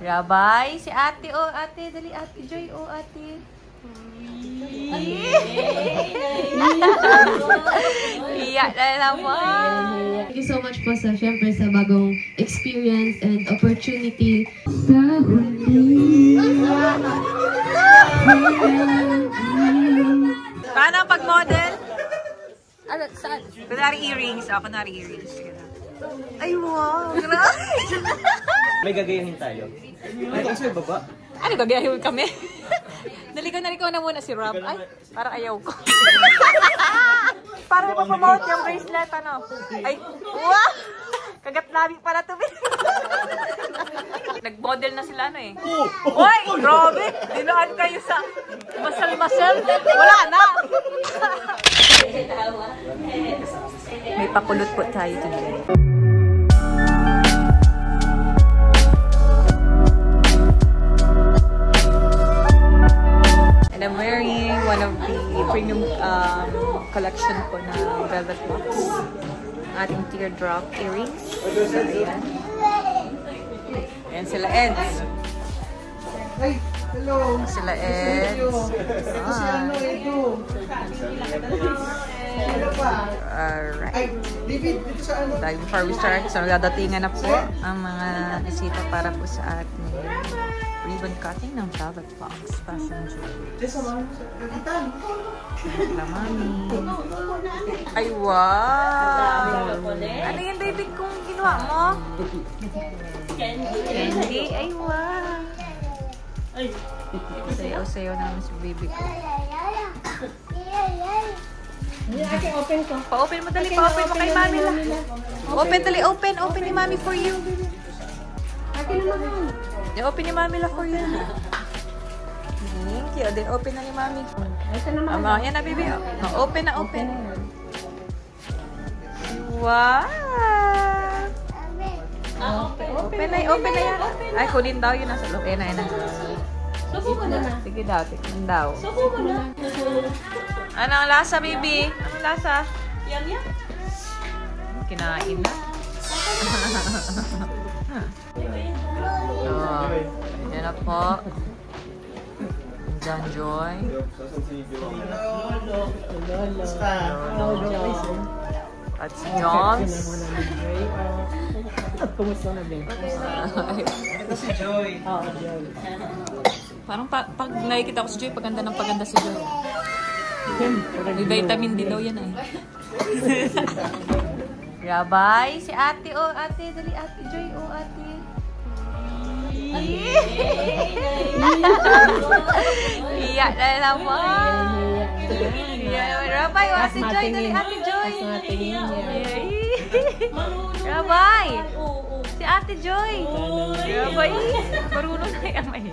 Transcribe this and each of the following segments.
Rabay, si ate, oh ate, dali ate Joy, oh ate. Iyak na naman. Thank you so much po sa syempre sa bagong experience and opportunity. Sa huli. Paano ang pag-model? Ano, saan? Kunwari earrings. Ako kunwari earrings. Ay, wow! May gagayahin tayo. Ay, kasi baba. Ano, gagayahin kami? Naligaw na muna si Rob. Ay, parang ayaw ko. Para mapromote yung bracelet, ano? Ay, wow! Kagat labi para to. Nag-model na sila, ano eh. Uy, grabe! Dinuan kayo sa masal-masal. Wala na! May pakulot po tayo today. And I'm wearing one of the premium collection po na velvet box. Ating teardrop earrings. Ayan. Ayan sila Eds. Hey, hello. Sila Eds. Alright. Before we start, so dadatingan na po ang mga bisita para po sa ating ribbon cutting ng velvet box fashion jewelry. Sila mami. Ay, wow! Ano yung baby kong ginawa mo? Candy? Ay, wow! Sayaw-sayaw naman si baby ko. Open ko. Pa-open mo dali, pa-open mo kay mami lang. Open dali, open ni mami for you. Akin naman. I-open ni mami lang for you. Thank you. Then open na ni mami. Yan na, baby. Open na, open. Wow! Open na yan. Ay, kunin daw yun. Nasa loob. Ayan na. Subo mo na. Sige daw, tikman daw. Subo mo na. Ano ang lasa, baby? Anong lasa? Yum. Kinain na. Oh, yan na po. John Joy. At si Jones. Kumusta na, Ben? Ito si Joy. Oo, Joy. Parang pag nakikita ko si Joy, paganda ng paganda si Joy. May vitamin D daw yan eh. Rabay, si ate, oh ate, dali ate Joy, oh ate. Iyak na naman. Rabay, oh ate Joy, dali ate Joy. Rabay, si ate Joy. Rabay, marunong na yung amay.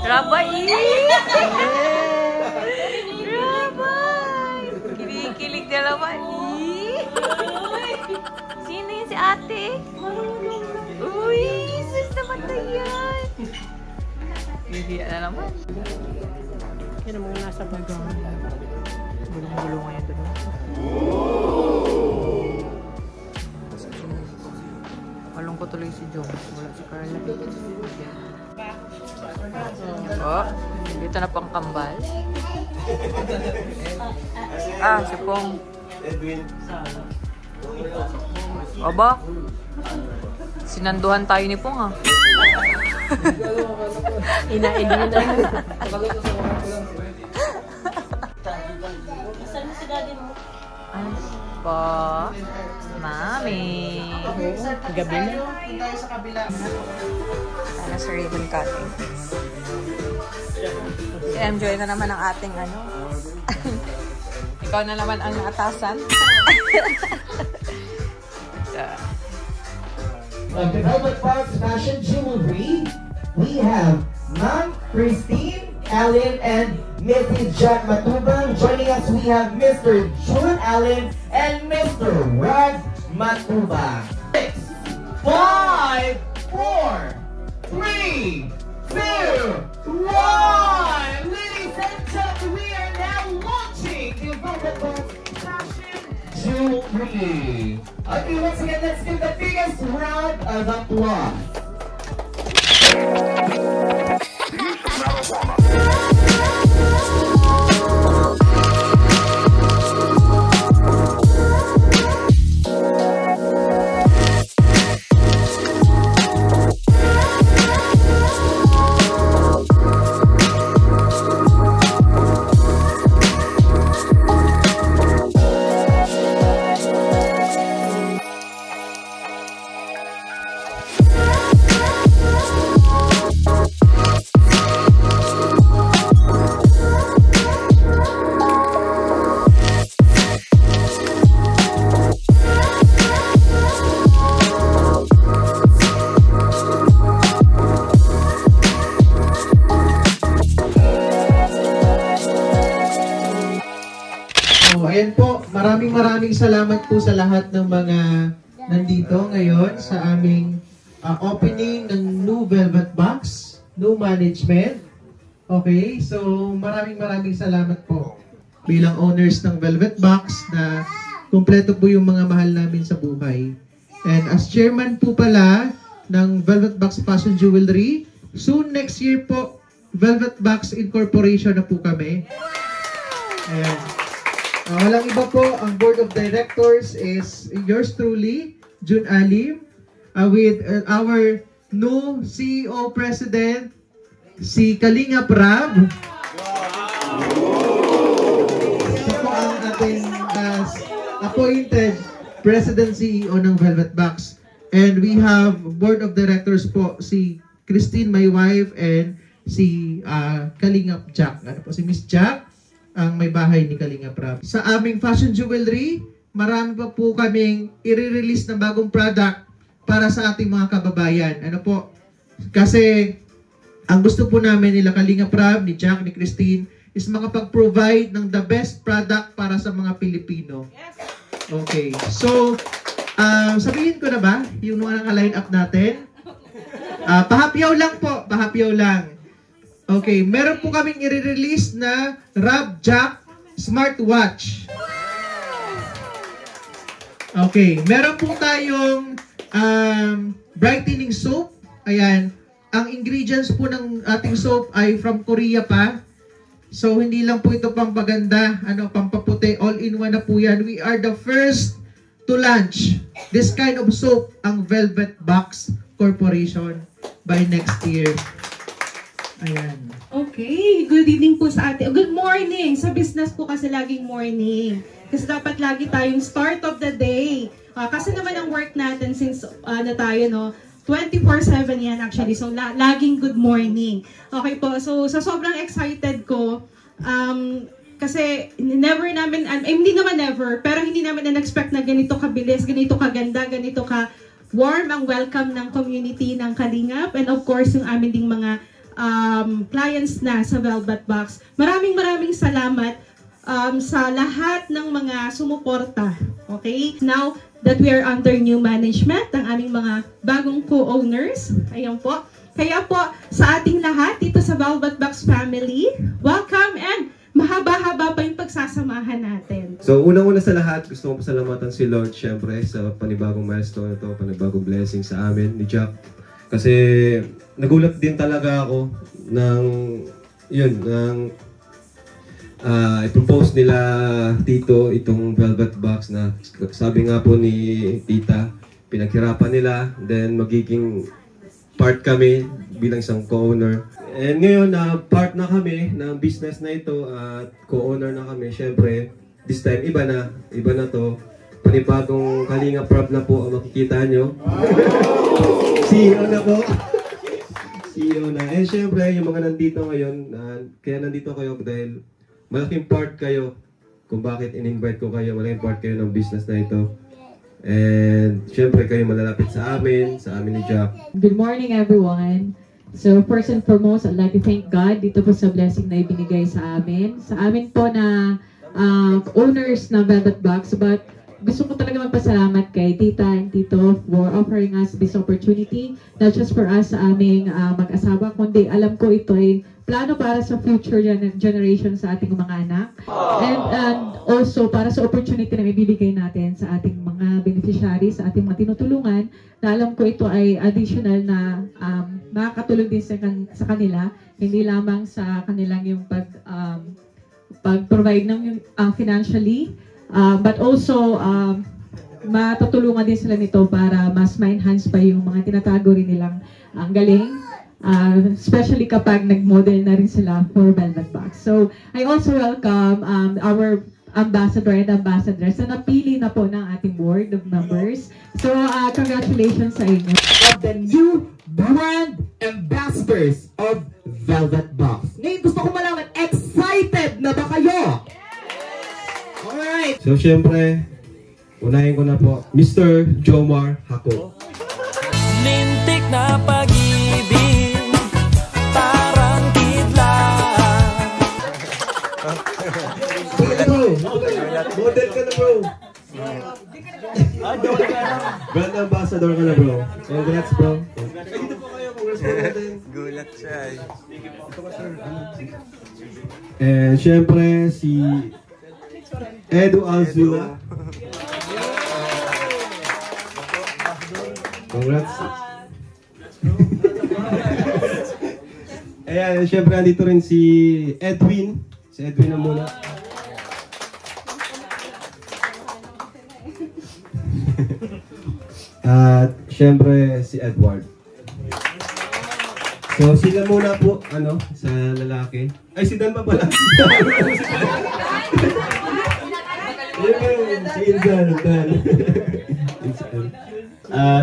Rabay. Rabay. Kinikilig na naman. Sino yun si ate? Uy, sus naman na yan. Hindi na naman. Yan ang mga nasa bagang. Gulong-gulong ngayon doon. Malungkot tuloy si Jones. Wala si Carla. Oh, dito na pang kambal. Si Pong. Edwin. Aba, sinanduhan tayo ni Pong ah. Ina-edit na. Saan mo si daddy mo? Ay, pa. Mami. Gabi na. Ano sa ribbon cutting? Enjoy na naman ang ating ano. Ikaw na naman ang atasan. Of the Velvet Box Fashion Jewelry, we have Ma'am Christine Allen and Mrs. Jack Matubang. Joining us, we have Mr. June Allen and Mr. Rod Matubang. 6, 5, 4, 3, 2, 1. Ladies and gentlemen, we are now launching the Velvet Box Fashion Jewelry. Okay, once again, let's give the biggest round of applause. ayan po, maraming salamat po sa lahat ng mga nandito ngayon sa aming opening ng new Velvet Box, new management. Okay, so maraming salamat po bilang owners ng Velvet Box na kumpleto po yung mga mahal namin sa buhay. And as chairman po pala ng Velvet Box Fashion Jewelry, soon next year po, Velvet Box Incorporation na po kami. Ayan. Walang iba po, ang board of directors is yours truly, June Alim, with our new CEO President, si Kalinga Prab. Siya po ang ating appointed President CEO ng Velvet Box. And we have board of directors po, si Christine, my wife, and si Kalinga Jack. Ano po, si Miss Jack, ang may bahay ni Kalinga Prab. Sa aming fashion jewelry, marami pa po kaming i-release na bagong product para sa ating mga kababayan. Ano po? Kasi ang gusto po namin nila Kalinga Prab, ni Jack, ni Christine, is makapag-provide ng the best product para sa mga Pilipino. Okay. So, sabihin ko na ba yung mga naka-line up natin? Pahapyaw lang po. Pahapyaw lang. Okay, meron po kaming i-release na Rob Jack smartwatch. Okay, meron po tayong brightening soap. Ayan, ang ingredients po ng ating soap ay from Korea pa. So, hindi lang po ito pampaganda, pampaputi, all-in-one na po yan. We are the first to launch this kind of soap, ang Velvet Box Corporation, by next year. Ayan. Okay, good evening po sa atin. Good morning! Sa business po kasi laging morning. Kasi dapat lagi tayong start of the day. Kasi naman ang work natin since tayo, no, 24/7 yan actually. So, laging good morning. Okay po, so sa sobrang excited ko, kasi never namin, hindi naman never, pero hindi namin na-expect na ganito kabilis, ganito kaganda, ganito ka warm ang welcome ng community ng Kalingap. And of course, yung amin ding mga clients na sa Velvet Box. Maraming salamat sa lahat ng mga sumuporta. Okay? Now that we are under new management, ang aming mga bagong co-owners. Ayan po. Kaya po, sa ating lahat dito sa Velvet Box family, welcome and mahaba-haba pa yung pagsasamahan natin. So, unang-una sa lahat, gusto kong pasalamatan si Lord, syempre, sa panibagong milestone na to, panibagong blessing sa amin ni Jack. Kasi nagulat din talaga ako i-propose nila Tito itong Velvet Box na sabi nga po ni Tita, pinaghirapan nila, then magiging part kami bilang isang co-owner. And ngayon na part na kami ng business na ito at co-owner na kami, syempre this time iba na to. Panibagong Kalinga Prab na po ang makikita nyo. CEO na po. CEO na. And syempre, yung mga nandito ngayon, kaya nandito kayo dahil malaking part kayo kung bakit in-invite ko kayo. Malaking part kayo ng business na ito. And syempre, kayo malalapit sa amin ni Jack. Good morning, everyone. So, first and foremost, I'd like to thank God dito po sa blessing na ibinigay sa amin. Sa amin po na owners ng Velvet Box, but gusto ko talaga magpasalamat kay Tita and Tito for offering us this opportunity, not just for us sa aming mag-asawa, kundi alam ko ito ay plano para sa future generation sa ating mga anak. And also para sa opportunity na ibibigay natin sa ating mga beneficiaries, sa ating mga tinutulungan, na alam ko ito ay additional na makakatulong din sa kanila, hindi lamang sa kanilang yung pag-provide ng financially, but also matutulungan din sila nito para mas ma-enhance pa yung mga tinatago rin nilang ang galing, especially kapag nag-model na rin sila for Velvet Box. So I also welcome our ambassador and ambassadress na napili na po ng ating board of members. So congratulations sa inyo. Of the new brand ambassadors of Velvet Box. Ngayon gusto ko malaman, excited na ba kayo? Alright. So syempre, unahin ko na po, Mr. Jomar Hako. Lintik na pag-ibig, parang kidlat. ambassador ka na, bro. Congrats, bro. Dito po kayo, congrats po natin. Gulat siya eh. And syempre, si Edu Alzula. Congrats. Ayan, syempre, andito rin si Edwin. Si Edwin na muna. At syempre si Edward. So sila muna po, sa lalaki. Ay, si Dan pa pala. Si Insan, Dan.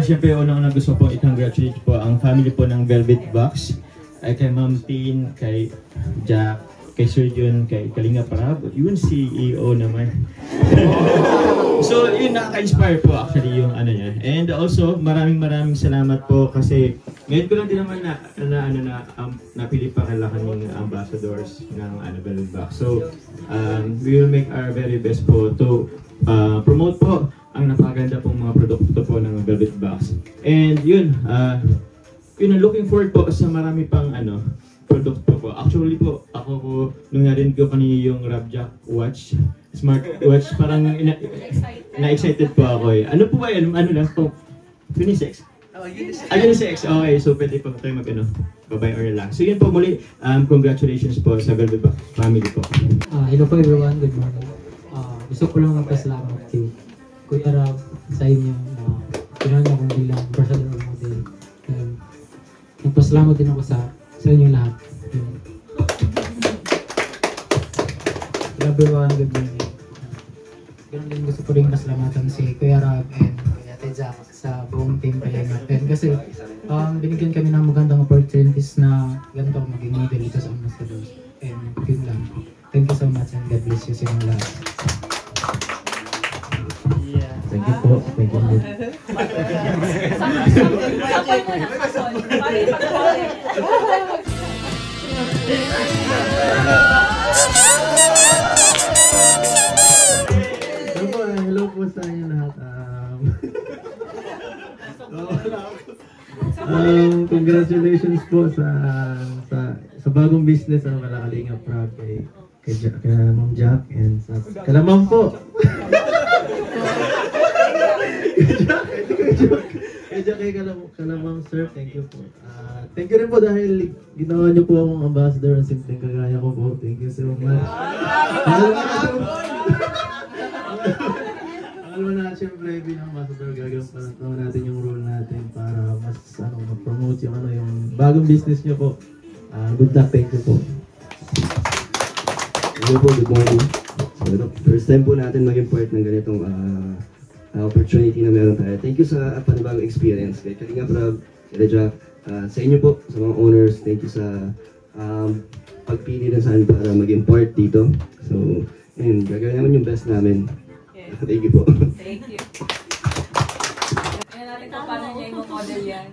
Syempre, unang gusto po i-congratulate po ang family po ng Velvet Box. Ay kay Ma'am Tin, kay Jack, kay Sir Jun, kay Kalinga Parab. Yun, CEO naman. So, yun, nakaka-inspire po actually yung niya. And also, maraming salamat po kasi ngayon ko lang din naman napili pa kala kaming ambassadors ng Velvet Box. So, we will make our very best po to promote po ang napaganda pong mga produkto po ng Velvet Box. And yun, looking forward po sa marami pang produkto po. Actually po, ako po, nung narinig ko kanina yung Rabjack watch, smart watch, parang na-excited po ako eh. Ano po ba yun? Ano lang po? Unisex? Unisex. Okay, so pwede po tayo babay or lang. So yun po muli, congratulations po sa Velvet Box family po. Hello po everyone, good morning. Gusto ko lang magpasalamat kay Kuya Rab sa inyo na pinanong akong bilang personal role model. Nagpasalamat din ako sa inyo lahat. Hello everyone, good morning. Ganun din gusto ko rin pasalamatan si Kuya Rab and Kuya Jack sa buong team kaya natin. Kasi binigyan kami ng magandang opportunities na ganito maging model dito sa Ambassadors. And yun lang. Thank you so much and God bless you sa inyo lahat. Thank you po. Thank you. Hello po sa inyo lahat. Congratulations po sa bagong business ang Kalinga Prab kay Ma'am Jack and sa Kalamang po. Kay Kalamang sir, thank you po. Thank you rin po dahil ginawa niyo po akong ambassador ng simpleng kagaya ko po. Thank you so much. Alam mo na, siyempre bilang ambassador gagawin natin yung role natin para mas mag-promote yung bagong business niyo po. Good luck, thank you po. Hello po, good morning. So, first time po natin maging part ng ganitong opportunity na meron tayo. Thank you sa panibagong experience. Kay Kalinga Prab, kay Jack, sa inyo po, sa mga owners, thank you sa pagpili na saan para maging part dito. So, yun, gagawin naman yung best namin. Thank you po. Thank you. Kaya natin kung paano niya yung model yan.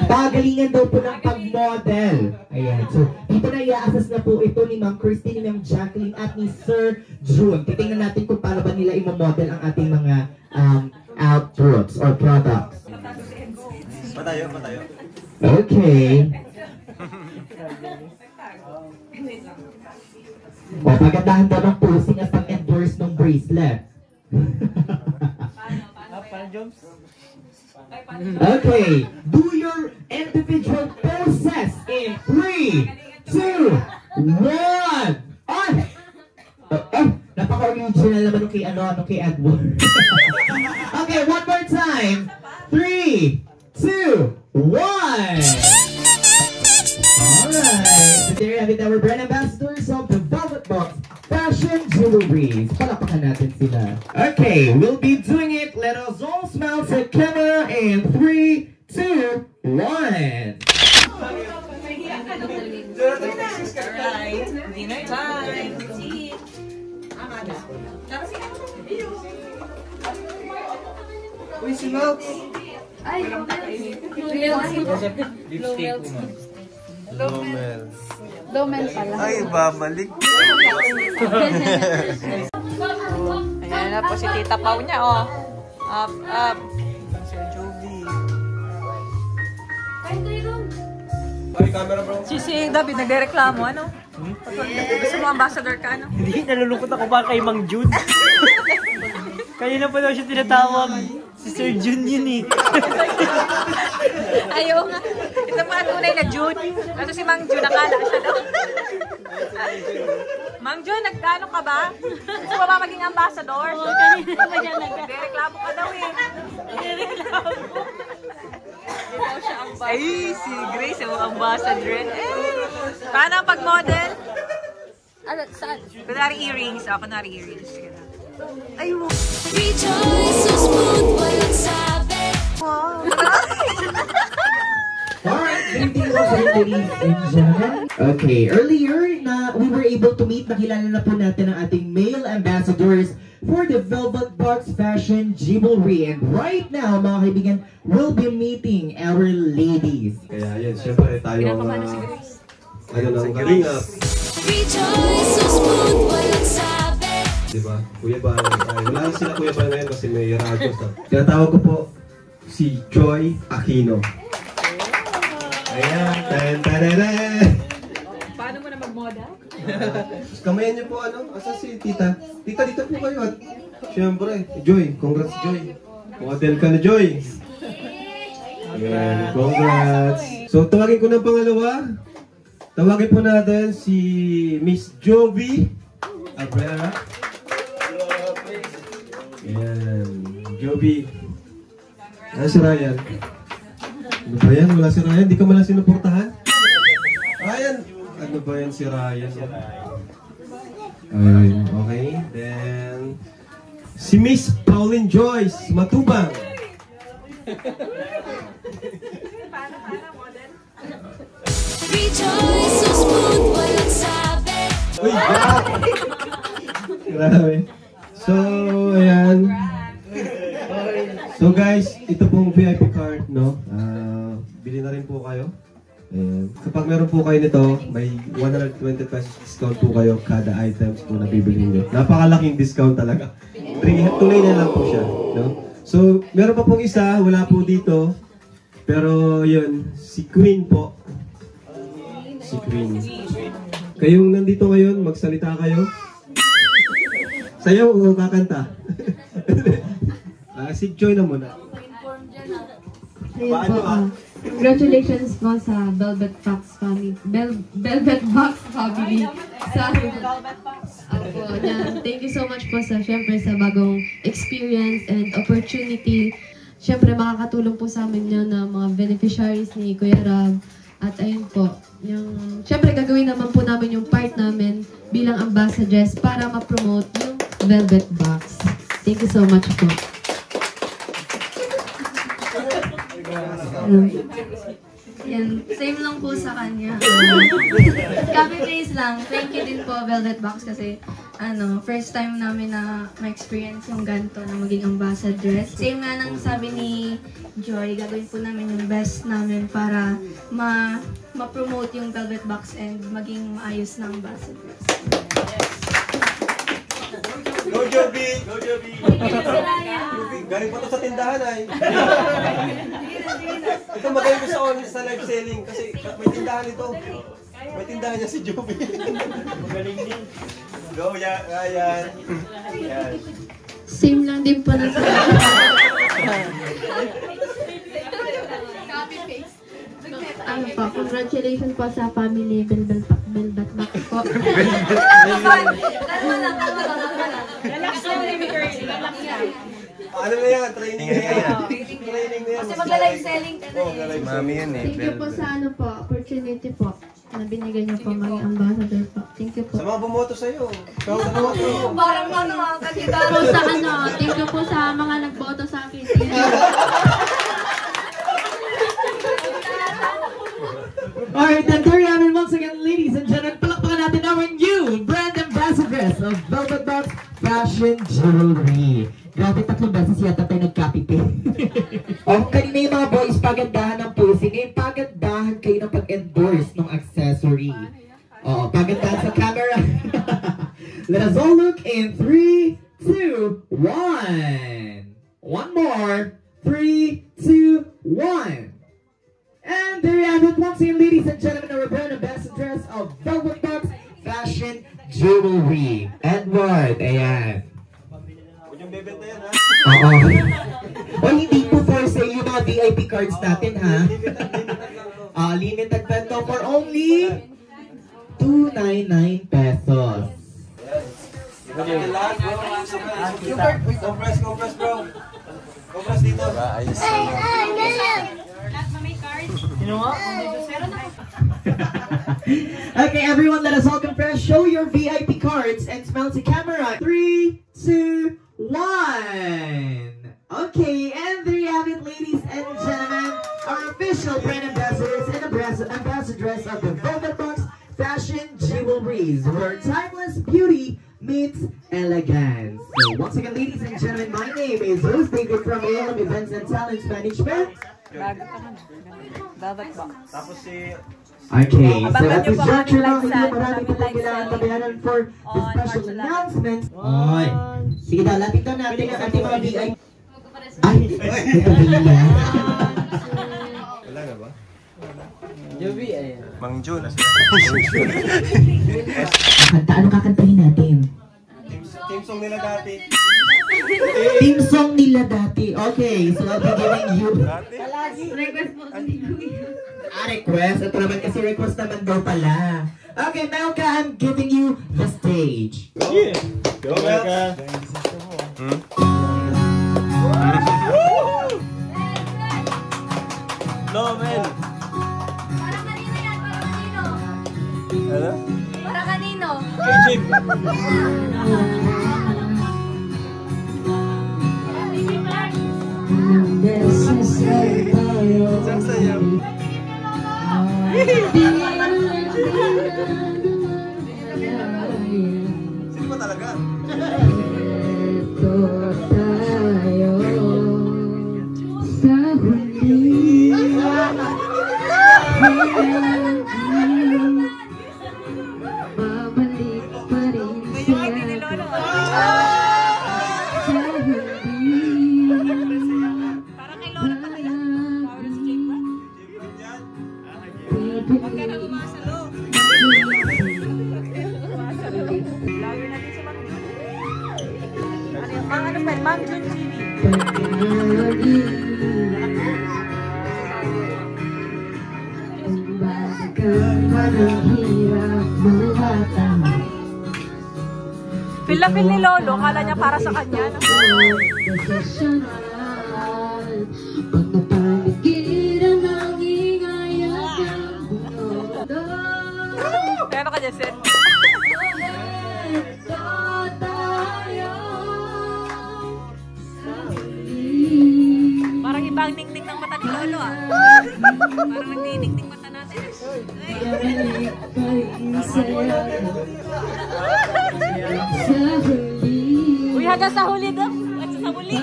Pagalingan daw po ng pag-model. Ayan. So, dito na i-assess na po ito ni Ma'am Christine, ni Ma'am Jacqueline, at ni Sir June. Titingnan natin kung paano ba nila i-model ang ating mga outputs or products. Patayo. Okay. Pagandahan daw ng posing at pag-endorse ng bracelet. Okay, do your individual poses in 3, 2, 1. Napaka-original naman kay kay Edward. Okay, one more time. 3, 2, 1. Alright, so there you have it, our brand ambassadors of the Velvet Box Fashion Jewelry. Palapakan natin sila. Okay, we'll be doing it. Let us all smile to camera in 3, 2, 1. Alright, dinner time. Uy, si Milks! Ay, Lomel pala. Ay, babalik. Ayan na po si Tita Pau niya, oh. Up. Sir Jovi. Ay, camera bro. Si David, nagre-reklamo, ano? Gusto mo ambassador ka, ano? Hindi, nalulungkot ako ba kay Mang Jun? Kanina pa daw siya tinatawag. Si Sir Jun yun eh. Ayaw nga. Ito pa tunay na June. Kasi si Mang June, nakala siya daw. Mang June, nagkano ka ba? Gusto mo ba maging ambassador? Kanina pa niya nagre-reklamo ka daw eh. Nagre-reklamo. Ay, si Grace, yung ambassador. Paano pag-model? Ano, saan? Kunwari earrings. Kunwari earrings. Ay, wow. Rejoice, so smooth, walang sabi. Wow. Alright, greetings ladies and gentlemen. Okay, earlier we were able to meet, nakilala na po natin ang ating male ambassadors for the Velvet Box Fashion Jewelry. And right now, mga kaibigan, we'll be meeting our ladies. Kaya yan, syempre tayo ang ng kalingap. Rejoice, so smooth, walang sabi. Diba? Kuya Bal, wala sila Kuya Bal ngayon kasi may radyo. Tinatawag ko po si Joy Aquino. Ayan, Paano mo na mag-moda? Kamayan niyo po asa si Tita? Tita, dito po kayo at syempre, Joy, congrats Joy. Model ka na Joy. Ayan, congrats. So tawagin ko ng pangalawa. Tawagin po natin si Miss Jovi Abrera. Ayan, Jovi. Ano si Ryan? Ano ba yan? Wala si Ryan? Di ka malang sinuportahan? Ryan! Ano ba yan si Ryan? Ayun, okay. Then, si Miss Pauline Joyce Matubang. Rejoice, so smooth, walang sabi. Uy, grabe. So, ayan. So guys, ito pong VIP card, no? Bili na rin po kayo. Kapag meron po kayo nito, may 120 pesos discount po kayo kada items po na bibili nyo. Napakalaking discount talaga. Tunay na lang po siya, no? So, meron pa pong isa, wala po dito. Pero yun, si Queen po. Si Queen. Kayong nandito ngayon, magsalita kayo. Sayaw o kakanta? Si Joy na muna. Paano congratulations po sa Velvet Box family. Velvet Box family. Thank you so much po syempre sa bagong experience and opportunity. Syempre makakatulong po sa amin yun na mga beneficiaries ni Kuya Rab. At ayun po, syempre gagawin naman po namin yung part namin bilang ambassadress para ma-promote yung Velvet Box. Thank you so much po. Yan, same lang po sa kanya. Copy paste lang. Thank you din po Velvet Box kasi first time namin na ma-experience yung ganito na maging ambassadress. Same nga nang sabi ni Joy, gagawin po namin yung best namin para ma-promote yung Velvet Box and maging maayos na ambassadress. Go Joby! Go Joby! Galing pa to sa tindahan ay. Ito magaling ko sa live selling kasi may tindahan ito. May tindahan niya si Joby. Magaling din. Go, Ryan. Yan. Same lang din po na sa congratulations po sa family Velvet Box po. Relax lang ni Mikoy. Relax lang. Ano na yan? Training na yan. Training na yan. Kasi magla-live selling ka na eh. Mami yan eh. Thank you po sa opportunity po na binigay niyo po maging ambassador po. Thank you po. Sa mga bumoto sa'yo. Ikaw sa bumoto. Parang kandidato. Po sa thank you po sa mga nagboto sa akin. Alright, then there you have it once again, ladies and gentlemen. Palakpakan natin our new brand ambassadress of Velvet Box Fashion Jewelry. Grabe, 3 beses yata tayo nag-copy-paste. Kanina yung mga boys, pagandahan ng posing. Ngayon, pagandahan kayo ng pag-endorse ng accessory. Pagandahan sa camera. Let us all look in 3, 2, 1. One more. 3, 2, 1. And there you have it, once again, ladies and gentlemen, our brand ambassadors of Velvet Box Fashion Jewelry. Edward, ayan. Oo. O hindi po for sale yung mga VIP cards natin, ha? Limited bento for only 299 pesos. Compress, bro. Compress dito. Ayos. Okay, everyone, let us all compress. Show your VIP cards and smile to camera. 3, 2, 1. Okay, and there you have it, ladies and gentlemen, our official brand ambassadors and ambassadress of the Velvet Box Fashion Jewelries, where timeless beauty meets elegance. So once again, ladies and gentlemen, my name is Rose David from ALM Events and Talents Management. Velvet Box. Okay, so at this juncture lang, hindi marami po kailangan tabayanan for the special announcements. Oy, sige daw, lapitan natin ang ating mga VIP. Ay, ito nila. Wala na ba? Joby, ayan. Mang Jun. Ano kakantahin natin? Team song nila dati. Team song nila dati. Okay, so I'll be giving you... Request mo sa request? Ito naman kasi request naman daw pala. Okay, Melka, I'm giving you the stage. Yeah. Go, Melka. No, Mel. Para kanino yan? Para kanino? Ano? Para kanino? Hey, Jim. Sasayaw. Sino ba talaga? Ma'am Jun TV. Feel na feel ni Lolo, kala niya para sa kanya. No? Kaya ka, Jesse? Parang ibang ningning ng mata ni Lolo, ah. Parang nagniningning mata natin. Uy, hanggang sa huli daw. Hanggang sa huli.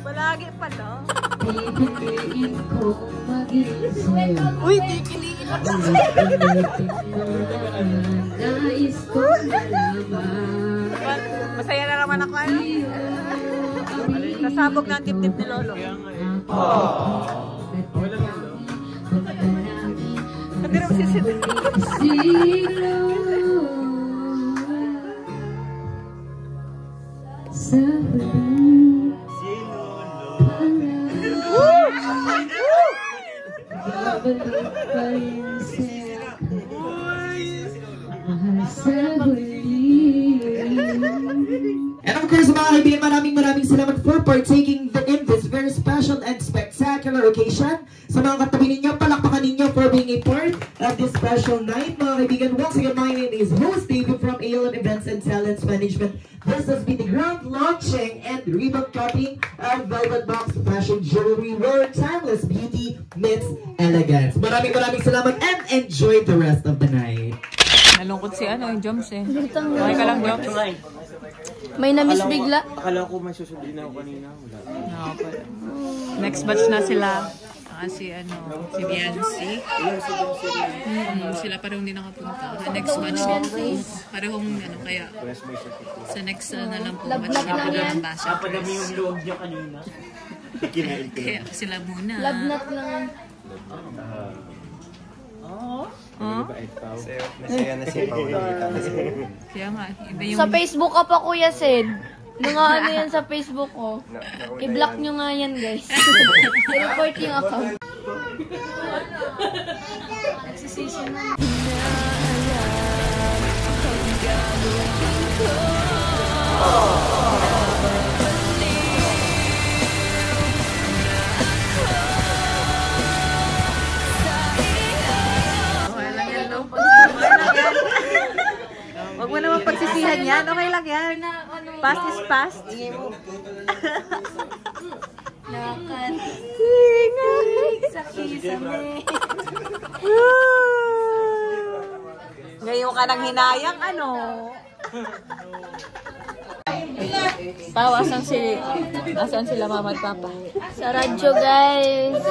Palagi pa, no? Uy, kikiliin mo sa masaya na naman ako, ano? Nasabog na ang tip-tip ni Lolo. Hindi naman sisitin. And of course, mga kaibigan, maraming salamat for partaking in this very special and spectacular occasion. Sa mga katabi ninyo, palakpakan ninyo for being a part of this special night. Mga kaibigan, once again, my name is Host David from ALM Events and Talents Management. This has been the ground launching and ribbon cutting of Velvet Box Fashion Jewelry, where timeless beauty meets elegance. Maraming salamat and enjoy the rest of the night. Nalungkot si yung Joms eh. Okay ka lang, Joms? May na-miss bigla. Akala ko may susundin ako kanina. Next batch na sila. Si Biancy. Sila parang hindi nakapunta. Next batch parang kaya sa next na lang po batch na po ng basa. Napadami yung loob niya kanina. Kaya sila muna. Love nut lang. Masaya na si Paula. Kaya nga, iba yung... Sa Facebook ka pa, Kuya Sid. Ano yan sa Facebook ko. I-block nyo nga yan, guys. I-report yung account. Nagsisisi na. Huwag mo naman pagsisihan yan. Okay lang yan. Past is past. Nakatinig sa kisame. Ngayon ka nang hinayang, ano? Asan sila mama at papa? Sa radyo, guys.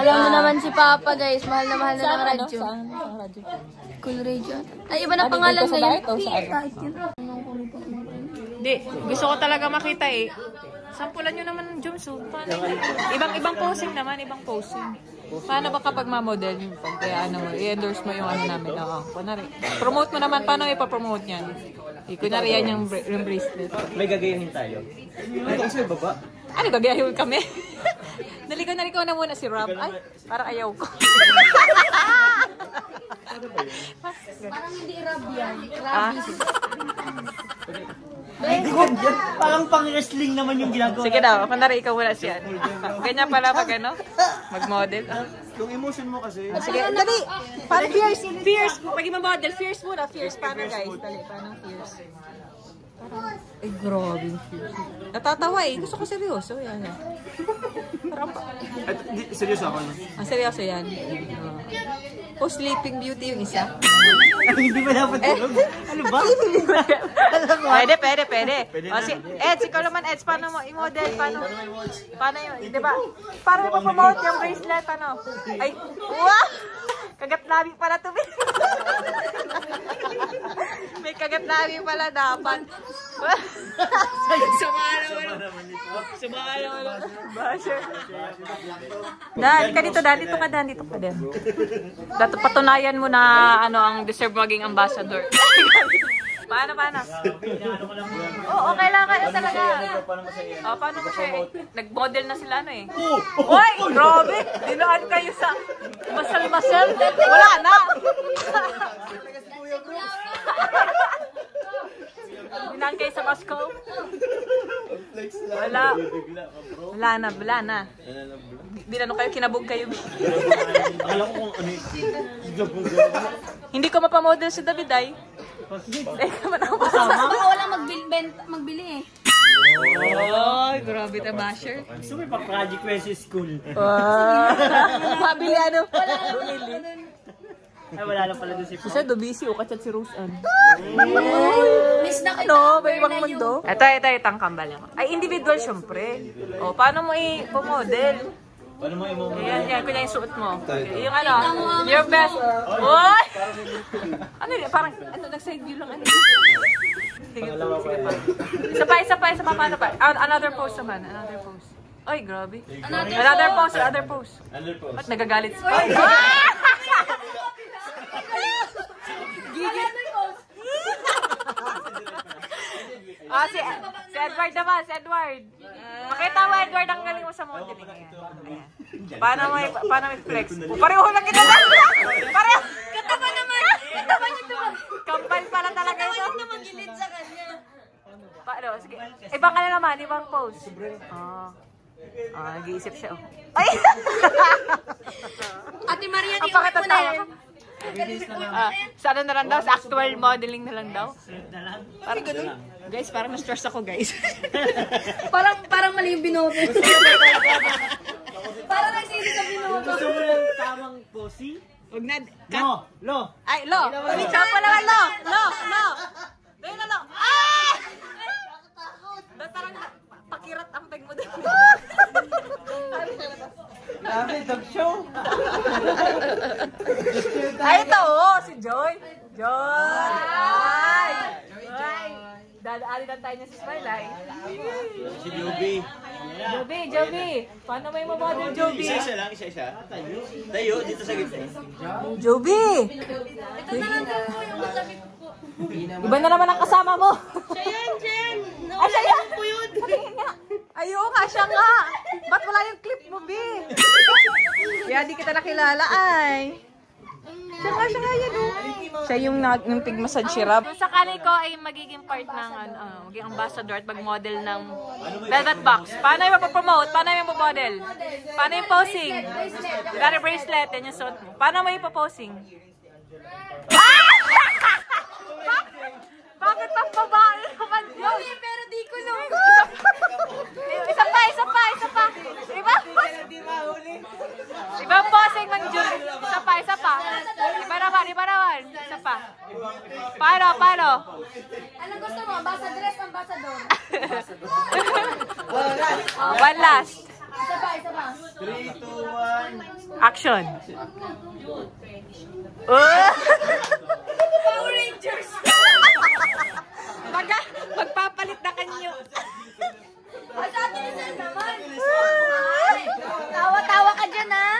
Alam mo naman si Papa, guys. Mahal na ng radyo. Saan radyo? Cool Radio. Ay, iba na pangalan ngayon. Hindi, gusto ko talaga makita eh. Sampulan nyo naman ng jumpsuit. Ibang posing naman, ibang posing. Paano ba kapag ma-model yung pag kaya ano mo, i-endorse mo yung ano namin? Kunwari, promote mo naman, paano ipapromote yan? Kunwari yan yung bracelet. May gagayahin tayo. Ay, kasi baba. Ano, gagayahin kami? Naligaw na muna si Rob. Ay, parang ayaw ko. Parang hindi Rob yan. Rabis. Parang pang-wrestling naman yung ginagawa. Sige daw, kunwari ikaw muna siya. Ganyan pala mag-model. Yung emotion mo kasi. Sige, dali! Parang fierce! Pag i-model, fierce muna. Fierce, paano guys? Dali, paano fierce? Ay, grabe yung fierce. Natatawa eh. Gusto ko seryoso. Yan. Seryoso ako, no? Seryoso yan. O Sleeping Beauty yung isa. Hindi ba dapat tulog? Ano ba? Pwede. O, Eds, ikaw naman, Eds, paano mo i-model? Paano yun? Diba? Paano mo promote yung bracelet? Ano? Ay, wow! Kagat labi pala to. May kagat labi pala dapat. Sumala mo. Basher. Dito ka. Dato patunayan mo na ano ang deserve maging ambassador. Paano? Oo, kailangan na talaga. Paano mo siya? Nag-model na sila ano eh. Uy, grabe! Dinaan kayo sa masal-masal. Wala na! Dinaan kayo sa Moscow. Wala na. Binano kayo, kinabog kayo. Akala ko kung ano Hindi ko mapamodel si David ay. Wala magbili eh. Ay, grabe ta basher. Gusto mo pa project ko sa school. Mabili ano? Ay, wala lang pala doon si Pao. Kasi busy o kachat si Rose Ann. Miss na kita. Ano? May ibang mundo. Ito, itang kambal ako. Ay, individual syempre. O, paano mo i-model? Paano mo i-model? Yan, kunya yung suot mo. Yung ano, your best. Uy! Ano yun? Parang, nag-side view lang. Sige pa. Isa pa. Paano pa? Another pose naman. Another pose. Ay, grabe. Another pose. Ba't nagagalit? Ay! Si Edward naman, si Edward. Pakita mo, Edward, ang galing mo sa modeling. Ayan. Paano may flex? Pareho lang kita na! Pareho! Kataba naman! Kataba niyo ito! Kampal pala talaga ito. Kataba niyo magilid sa kanya. Paano? Sige. Ibang ano naman, ibang pose. Nag-iisip siya. Ay! Ate Maria, di uwi mo na yan. Sa ano na lang daw? Sa actual modeling na lang daw? Parang ganun. Guys, parang na-stress ako, guys. parang mali yung binoto. Parang nagsisi sa binoto. Gusto mo lang tamang posing? Huwag na. Lo. Ay, Lo. Chop pa naman, Lo. Dahil na, Lo. Ah! Ba't parang pakirat ang peg mo din? Grabe, dog show. Ay, ito, si Joy. Ay! Dadaanin tayo niya sa Smiley. Si Joby. Joby. Paano may mabodel, Joby? Isa lang, isa. Tayo, dito sa gitna. Joby! Ito na lang po yung katabi ko po. Iba na naman ang kasama mo. Siya yan! Siya yan! Patingin nga. Ayun nga, siya nga. Ba't wala yung clip mo, B? Kaya di kita nakilala, ay. Siya nga yan, oh. Siya yung tig-massage syrup. Kung sakali ko ay magiging part ng, magiging ambassador at mag-model ng Velvet Box. Paano yung mapapromote? Paano yung mapamodel? Paano yung posing? Gary bracelet, yan yung suot mo. Paano mo yung paposing? Bakit ang babae naman yun? Pero di ko lang. Isa pa. Ibang posing man dyan. Isa pa. Iba naman. Isa pa. Paano? Anong gusto mo? Ambassador? One last. Isa pa. 3, 2, 1. Action. Power Rangers! Magpapalit na kanyo. At atin na sa'yo naman. Tawa-tawa ka dyan, ha?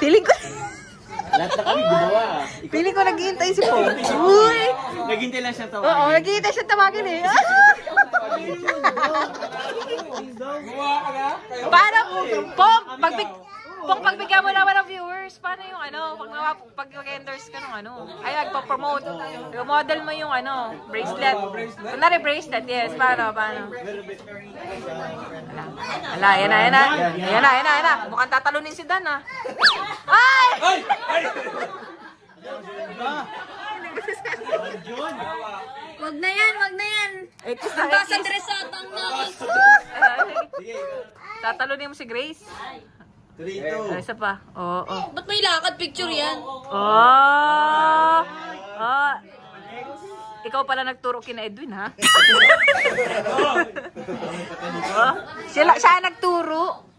Feeling ko Lahat na kami gumawa. Feeling ko naghihintay si Pong. Uy! Naghihintay lang siya tawagin. Oo, naghihintay siya tawagin eh. Paano? Pong, pagbigyan mo naman ng viewers, paano yung pag mag-endorse ka ng ay, magpa-promote. Model mo yung bracelet. Kunwari bracelet, yes. Paano? Yan na. Mukhang tatalunin si Dan, ha? Ay! Wag na yan. Basta dresatang na. Tatalunin mo si Grace. 3, 2. Isa pa. Oo. Ba't may lakad picture yan? Ikaw pala nagturo kina Edwin, ha? Siya nagturo.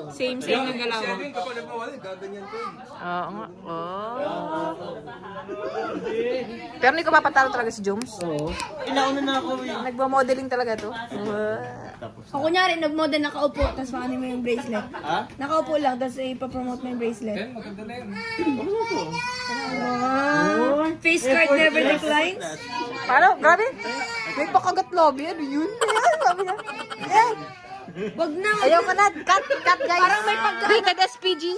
Same yung galaw. Oo nga. Pero hindi ko mapatalo talaga si Jones. Inauna na ako eh. Nagmo-modeling talaga to. O kunyari, nag-model, nakaupo, tapos paano mo yung bracelet? Nakaupo lang, tapos ipapromote mo yung bracelet. Maganda na yun. Face card never declines? Paano? Grabe. May pakagat lobby. Ano yun? Sabi niya. Wag na. Ayaw ka na. Cut guys. Parang may pagka... Rated SPG.